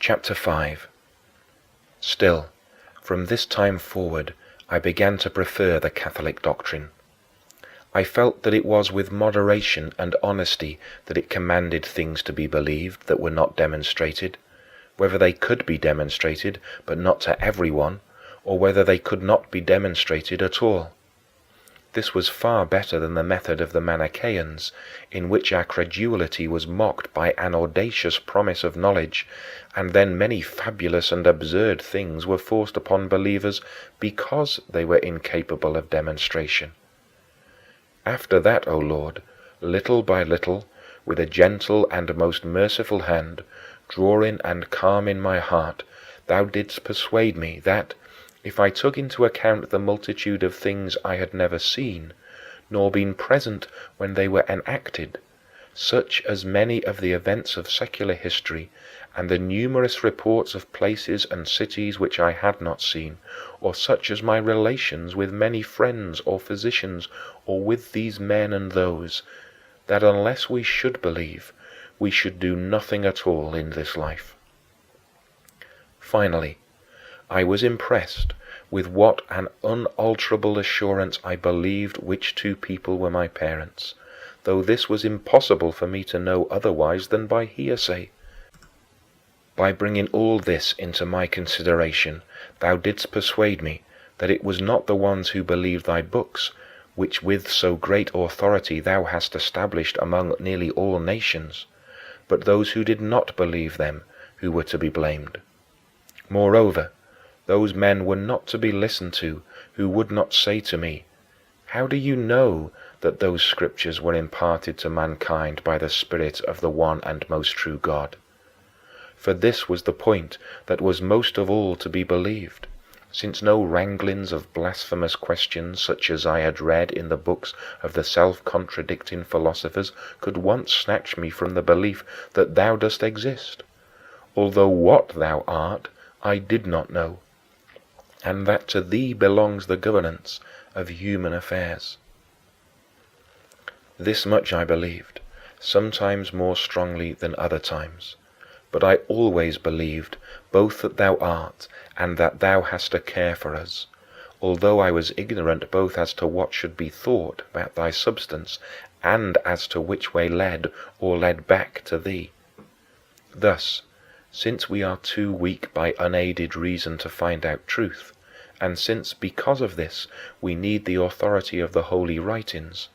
Chapter 5. Still, from this time forward, I began to prefer the Catholic doctrine. I felt that it was with moderation and honesty that it commanded things to be believed that were not demonstrated, whether they could be demonstrated, but not to everyone, or whether they could not be demonstrated at all. This was far better than the method of the Manichaeans, in which our credulity was mocked by an audacious promise of knowledge, and then many fabulous and absurd things were forced upon believers because they were incapable of demonstration. After that, O Lord, little by little, with a gentle and most merciful hand, drawing and calming my heart, thou didst persuade me that, if I took into account the multitude of things I had never seen, nor been present when they were enacted, such as many of the events of secular history, and the numerous reports of places and cities which I had not seen, or such as my relations with many friends or physicians, or with these men and those, that unless we should believe, we should do nothing at all in this life. Finally, I was impressed with what an unalterable assurance I believed which two people were my parents, though this was impossible for me to know otherwise than by hearsay. By bringing all this into my consideration, thou didst persuade me that it was not the ones who believed thy books, which with so great authority thou hast established among nearly all nations, but those who did not believe them who were to be blamed. Moreover, those men were not to be listened to who would not say to me, "How do you know that those scriptures were imparted to mankind by the Spirit of the one and most true God?" For this was the point that was most of all to be believed, since no wranglings of blasphemous questions such as I had read in the books of the self-contradicting philosophers could once snatch me from the belief that thou dost exist, although what thou art I did not know, and that to thee belongs the governance of human affairs. This much I believed, sometimes more strongly than other times, but I always believed both that thou art and that thou hast a care for us, although I was ignorant both as to what should be thought about thy substance and as to which way led or led back to thee. Thus, since we are too weak by unaided reason to find out truth, and since because of this we need the authority of the holy writings,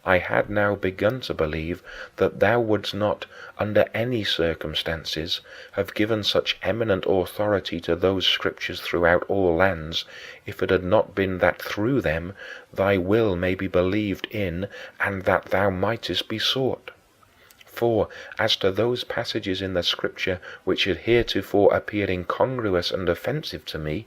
I had now begun to believe that thou wouldst not, under any circumstances, have given such eminent authority to those scriptures throughout all lands, if it had not been that through them thy will may be believed in and that thou mightest be sought. For, as to those passages in the Scripture which had heretofore appeared incongruous and offensive to me,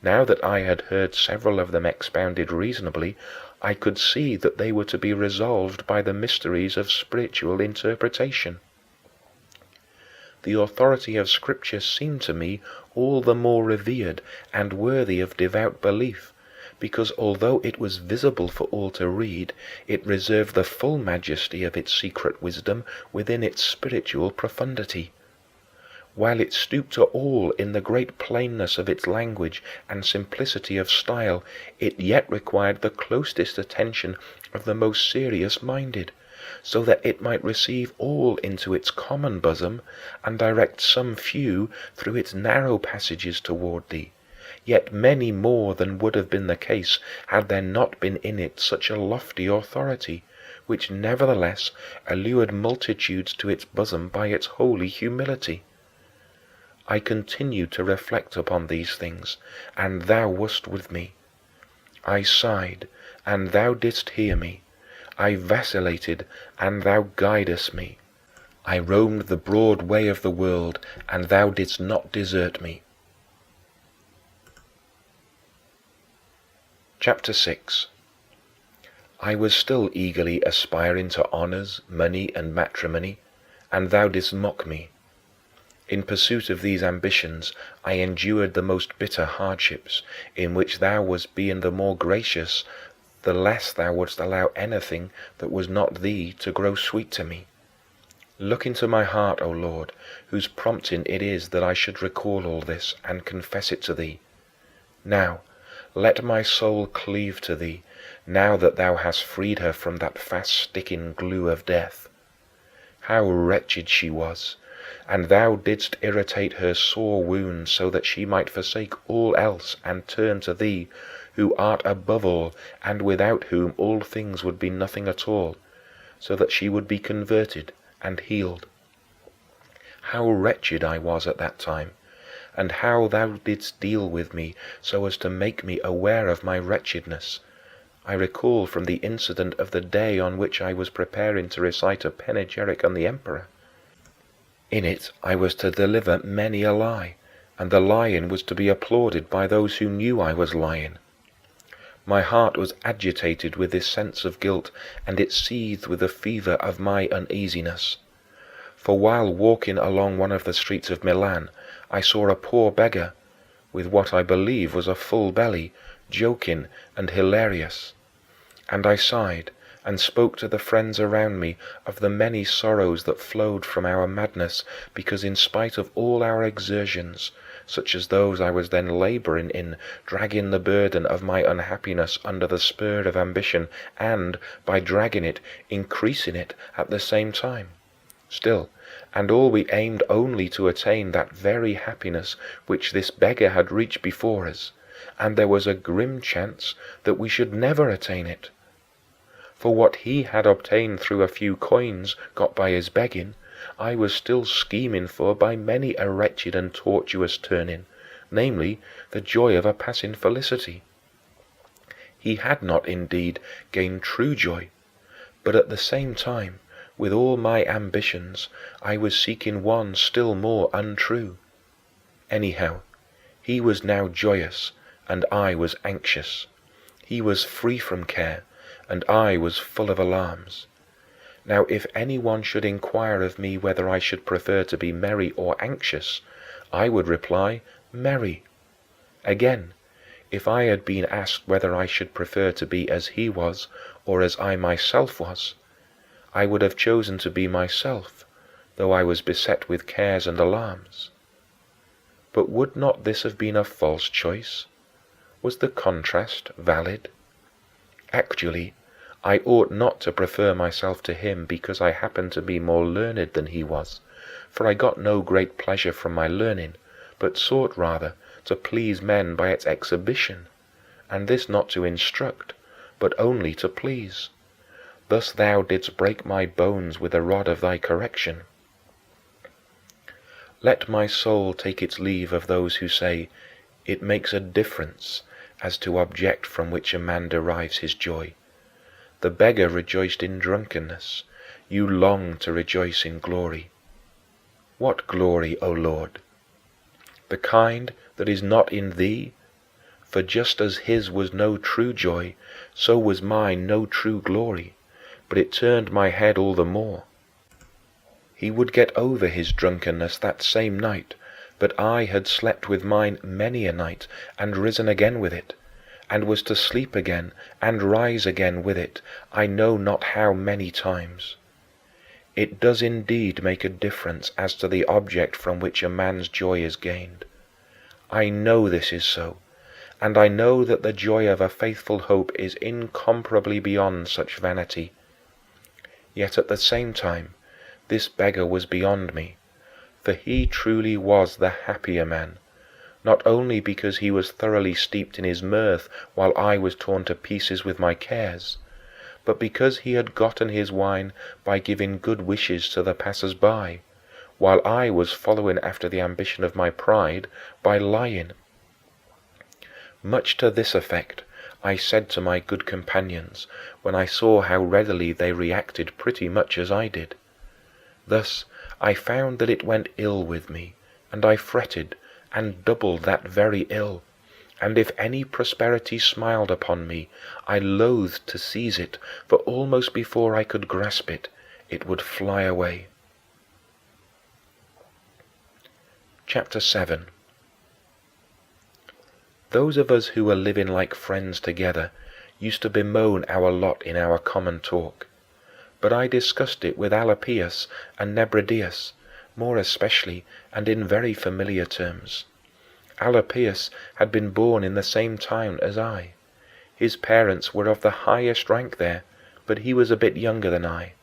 now that I had heard several of them expounded reasonably, I could see that they were to be resolved by the mysteries of spiritual interpretation. The authority of Scripture seemed to me all the more revered and worthy of devout belief, because although it was visible for all to read, it reserved the full majesty of its secret wisdom within its spiritual profundity. While it stooped to all in the great plainness of its language and simplicity of style, it yet required the closest attention of the most serious-minded, so that it might receive all into its common bosom and direct some few through its narrow passages toward thee, yet many more than would have been the case had there not been in it such a lofty authority, which nevertheless allured multitudes to its bosom by its holy humility. I continued to reflect upon these things, and thou wast with me. I sighed, and thou didst hear me. I vacillated, and thou guidest me. I roamed the broad way of the world, and thou didst not desert me. Chapter 6. I was still eagerly aspiring to honors, money, and matrimony, and thou didst mock me. In pursuit of these ambitions, I endured the most bitter hardships, in which thou wast being the more gracious, the less thou wouldst allow anything that was not thee to grow sweet to me. Look into my heart, O Lord, whose prompting it is that I should recall all this and confess it to thee. Now, let my soul cleave to thee, now that thou hast freed her from that fast-sticking glue of death. How wretched she was, and thou didst irritate her sore wound so that she might forsake all else and turn to thee, who art above all, and without whom all things would be nothing at all, so that she would be converted and healed. How wretched I was at that time, and how thou didst deal with me so as to make me aware of my wretchedness, I recall from the incident of the day on which I was preparing to recite a panegyric on the emperor. In it I was to deliver many a lie, and the lying was to be applauded by those who knew I was lying. My heart was agitated with this sense of guilt, and it seethed with the fever of my uneasiness. For while walking along one of the streets of Milan, I saw a poor beggar, with what I believe was a full belly, joking and hilarious. And I sighed and spoke to the friends around me of the many sorrows that flowed from our madness, because in spite of all our exertions, such as those I was then laboring in, dragging the burden of my unhappiness under the spur of ambition, and, by dragging it, increasing it at the same time, still, and all we aimed only to attain that very happiness which this beggar had reached before us, and there was a grim chance that we should never attain it. For what he had obtained through a few coins got by his begging, I was still scheming for by many a wretched and tortuous turning, namely, the joy of a passing felicity. He had not, indeed, gained true joy, but at the same time, with all my ambitions, I was seeking one still more untrue. Anyhow, he was now joyous, and I was anxious. He was free from care, and I was full of alarms. Now, if anyone should inquire of me whether I should prefer to be merry or anxious, I would reply, merry. Again, if I had been asked whether I should prefer to be as he was or as I myself was, I would have chosen to be myself, though I was beset with cares and alarms. But would not this have been a false choice? Was the contrast valid? Actually, I ought not to prefer myself to him because I happened to be more learned than he was, for I got no great pleasure from my learning, but sought rather to please men by its exhibition, and this not to instruct, but only to please. Thus thou didst break my bones with the rod of thy correction. Let my soul take its leave of those who say, it makes a difference as to object from which a man derives his joy. The beggar rejoiced in drunkenness, you long to rejoice in glory. What glory, O Lord? The kind that is not in thee? For just as his was no true joy, so was mine no true glory, but it turned my head all the more. He would get over his drunkenness that same night, but I had slept with mine many a night, and risen again with it, and was to sleep again and rise again with it, I know not how many times. It does indeed make a difference as to the object from which a man's joy is gained. I know this is so, and I know that the joy of a faithful hope is incomparably beyond such vanity. Yet at the same time, this beggar was beyond me, for he truly was the happier man, not only because he was thoroughly steeped in his mirth while I was torn to pieces with my cares, but because he had gotten his wine by giving good wishes to the passers-by, while I was following after the ambition of my pride by lying. Much to this effect I said to my good companions when I saw how readily they reacted pretty much as I did. Thus I found that it went ill with me, and I fretted and doubled that very ill, and if any prosperity smiled upon me, I loathed to seize it, for almost before I could grasp it, it would fly away. Chapter 7. Those of us who were living like friends together used to bemoan our lot in our common talk, but I discussed it with Alypius and Nebridius, more especially, and in very familiar terms. Alypius had been born in the same town as I. His parents were of the highest rank there, but he was a bit younger than I.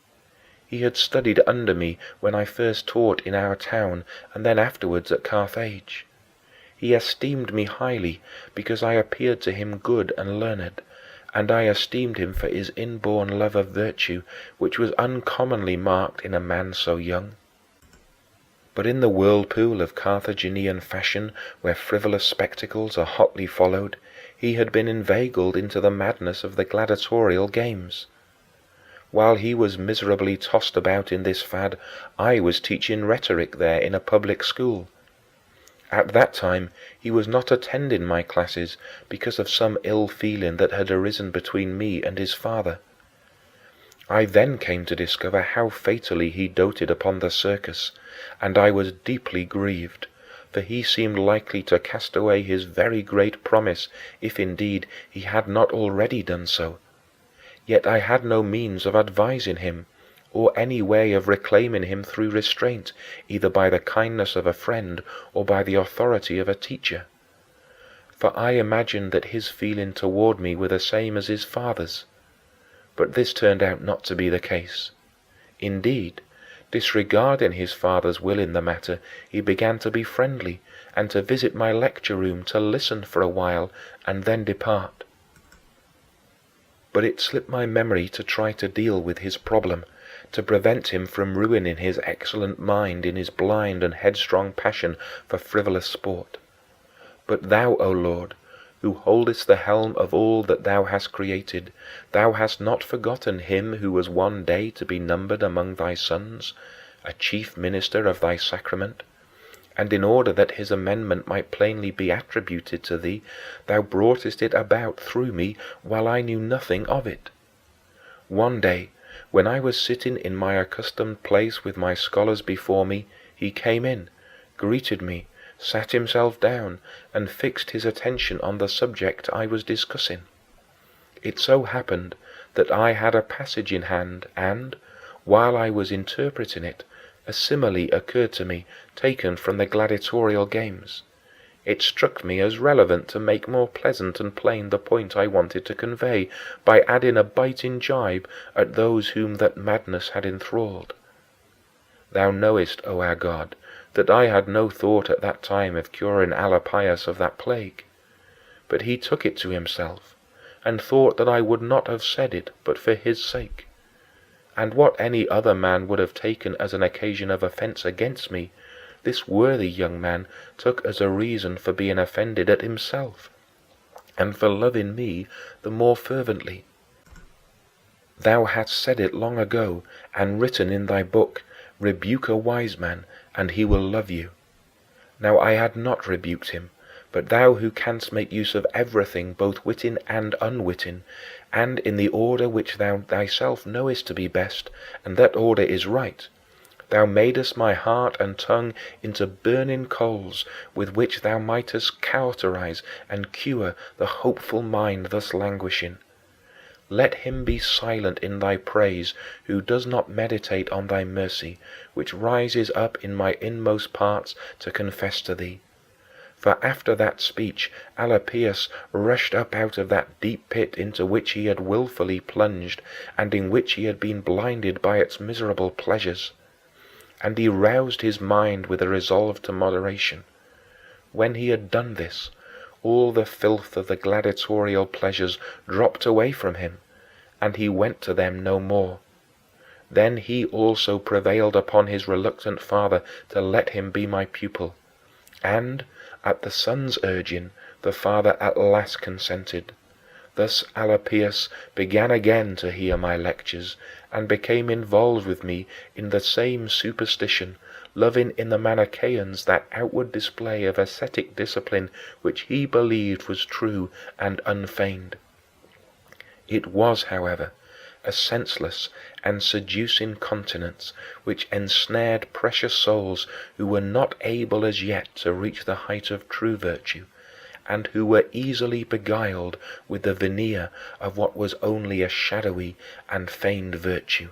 He had studied under me when I first taught in our town and then afterwards at Carthage. He esteemed me highly because I appeared to him good and learned, and I esteemed him for his inborn love of virtue, which was uncommonly marked in a man so young. But in the whirlpool of Carthaginian fashion, where frivolous spectacles are hotly followed, he had been inveigled into the madness of the gladiatorial games. While he was miserably tossed about in this fad, I was teaching rhetoric there in a public school. At that time he was not attending my classes because of some ill feeling that had arisen between me and his father. I then came to discover how fatally he doted upon the circus, and I was deeply grieved, for he seemed likely to cast away his very great promise, if indeed he had not already done so. Yet I had no means of advising him, or any way of reclaiming him through restraint, either by the kindness of a friend or by the authority of a teacher. For I imagined that his feeling toward me were the same as his father's. But this turned out not to be the case. Indeed, disregarding his father's will in the matter, he began to be friendly and to visit my lecture room to listen for a while and then depart. But it slipped my memory to try to deal with his problem, to prevent him from ruining his excellent mind in his blind and headstrong passion for frivolous sport. But thou, O Lord, who holdest the helm of all that thou hast created, thou hast not forgotten him who was one day to be numbered among thy sons, a chief minister of thy sacrament. And in order that his amendment might plainly be attributed to thee, thou broughtest it about through me while I knew nothing of it. One day, when I was sitting in my accustomed place with my scholars before me, he came in, greeted me, sat himself down, and fixed his attention on the subject I was discussing. It so happened that I had a passage in hand, and, while I was interpreting it, a simile occurred to me, taken from the gladiatorial games. It struck me as relevant to make more pleasant and plain the point I wanted to convey, by adding a biting jibe at those whom that madness had enthralled. Thou knowest, O our God, that I had no thought at that time of curing Alypius of that plague. But he took it to himself, and thought that I would not have said it but for his sake. And what any other man would have taken as an occasion of offense against me, this worthy young man took as a reason for being offended at himself, and for loving me the more fervently. Thou hadst said it long ago, and written in thy book, "Rebuke a wise man, and he will love you." Now I had not rebuked him, but thou who canst make use of everything, both witting and unwitting, and in the order which thou thyself knowest to be best, and that order is right, thou madest my heart and tongue into burning coals, with which thou mightest cauterize and cure the hopeful mind thus languishing. Let him be silent in thy praise who does not meditate on thy mercy, which rises up in my inmost parts to confess to thee. For after that speech Alypius rushed up out of that deep pit into which he had wilfully plunged, and in which he had been blinded by its miserable pleasures. And he roused his mind with a resolve to moderation. When he had done this, all the filth of the gladiatorial pleasures dropped away from him, and he went to them no more. Then he also prevailed upon his reluctant father to let him be my pupil, and, at the son's urging, the father at last consented. Thus Alypius began again to hear my lectures, and became involved with me in the same superstition, loving in the Manichaeans that outward display of ascetic discipline which he believed was true and unfeigned. It was, however, a senseless and seducing continence which ensnared precious souls who were not able as yet to reach the height of true virtue, and who were easily beguiled with the veneer of what was only a shadowy and feigned virtue.